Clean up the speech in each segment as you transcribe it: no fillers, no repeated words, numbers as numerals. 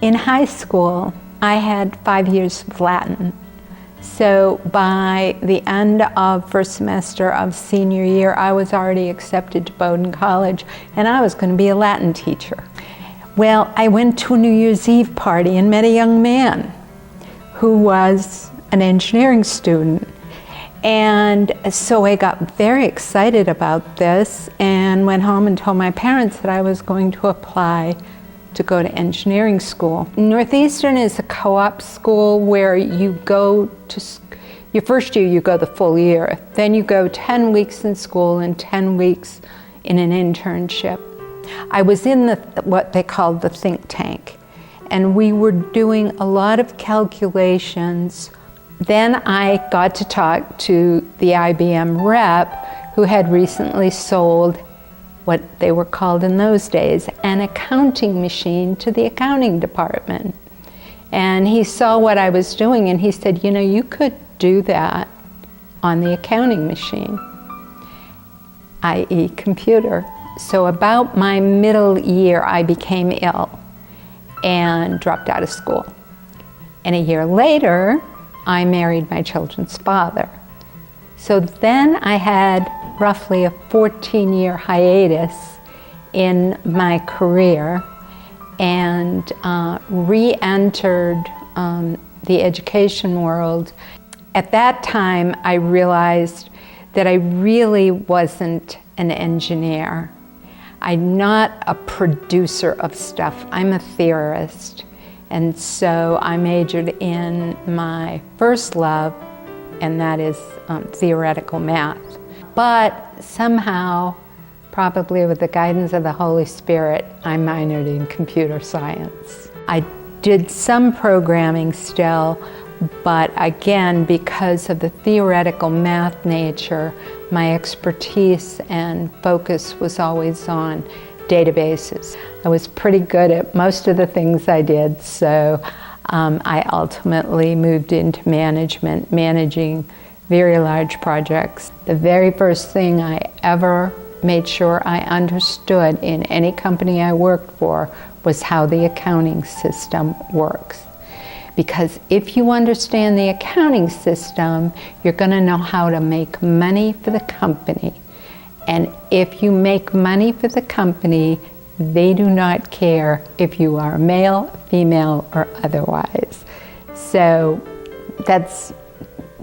In high school, I had 5 years of Latin. So by the end of first semester of senior year, I was already accepted to Bowdoin College, and I was going to be a Latin teacher. Well, I went to a New Year's Eve party and met a young man who was an engineering student. And so I got very excited about this and went home and told my parents that I was going to apply to go to engineering school. Northeastern is a co-op school where you go to, your first year you go the full year, then you go 10 weeks in school and 10 weeks in an internship. I was in what they called the think tank, and we were doing a lot of calculations. Then I got to talk to the IBM rep who had recently sold what they were called in those days, an accounting machine to the accounting department. And he saw what I was doing and he said, you know, you could do that on the accounting machine, i.e. computer. So about my middle year, I became ill and dropped out of school. And a year later, I married my children's father. So then I had roughly a 14-year hiatus in my career and re-entered the education world. At that time, I realized that I really wasn't an engineer. I'm not a producer of stuff, I'm a theorist. And so I majored in my first love, and that is theoretical math. But somehow, probably with the guidance of the Holy Spirit, I minored in computer science. I did some programming still, but again, because of the theoretical math nature, my expertise and focus was always on databases. I was pretty good at most of the things I did, so I ultimately moved into management, managing very large projects. The very first thing I ever made sure I understood in any company I worked for was how the accounting system works. Because if you understand the accounting system, you're going to know how to make money for the company. And if you make money for the company, they do not care if you are male, female, or otherwise. So that's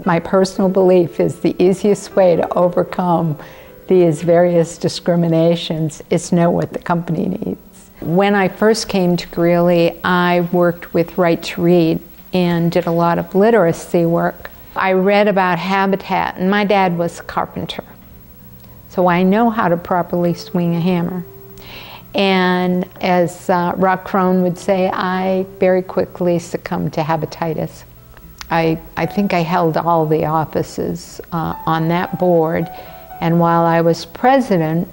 my personal belief, is the easiest way to overcome these various discriminations is know what the company needs. When I first came to Greeley, I worked with Right to Read and did a lot of literacy work. I read about habitat, and my dad was a carpenter. So I know how to properly swing a hammer. And as Rock Crone would say, I very quickly succumbed to habititis. I think I held all the offices on that board, and while I was president,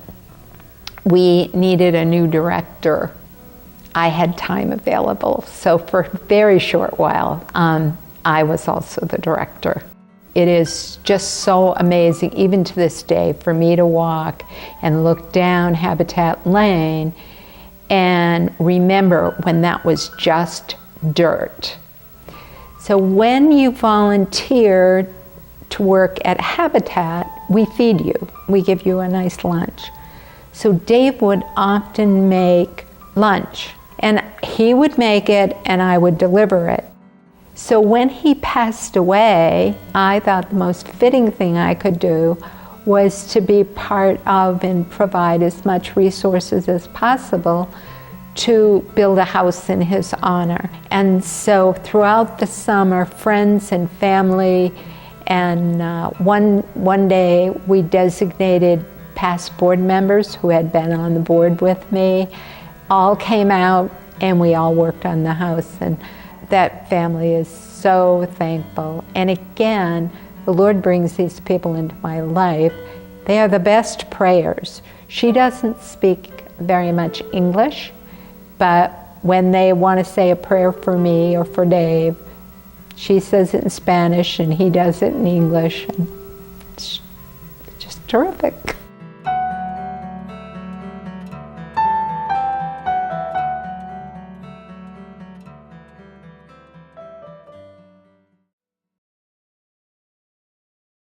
we needed a new director. I had time available, so for a very short while, I was also the director. It is just so amazing, even to this day, for me to walk and look down Habitat Lane and remember when that was just dirt. So when you volunteer to work at Habitat, we feed you. We give you a nice lunch. So Dave would often make lunch, and he would make it and I would deliver it. So when he passed away, I thought the most fitting thing I could do was to be part of and provide as much resources as possible to build a house in his honor. And so throughout the summer, friends and family, and one day we designated past board members who had been on the board with me, all came out and we all worked on the house. And that family is so thankful. And again, the Lord brings these people into my life. They are the best prayers. She doesn't speak very much English, but when they want to say a prayer for me or for Dave, she says it in Spanish and he does it in English. And it's just terrific.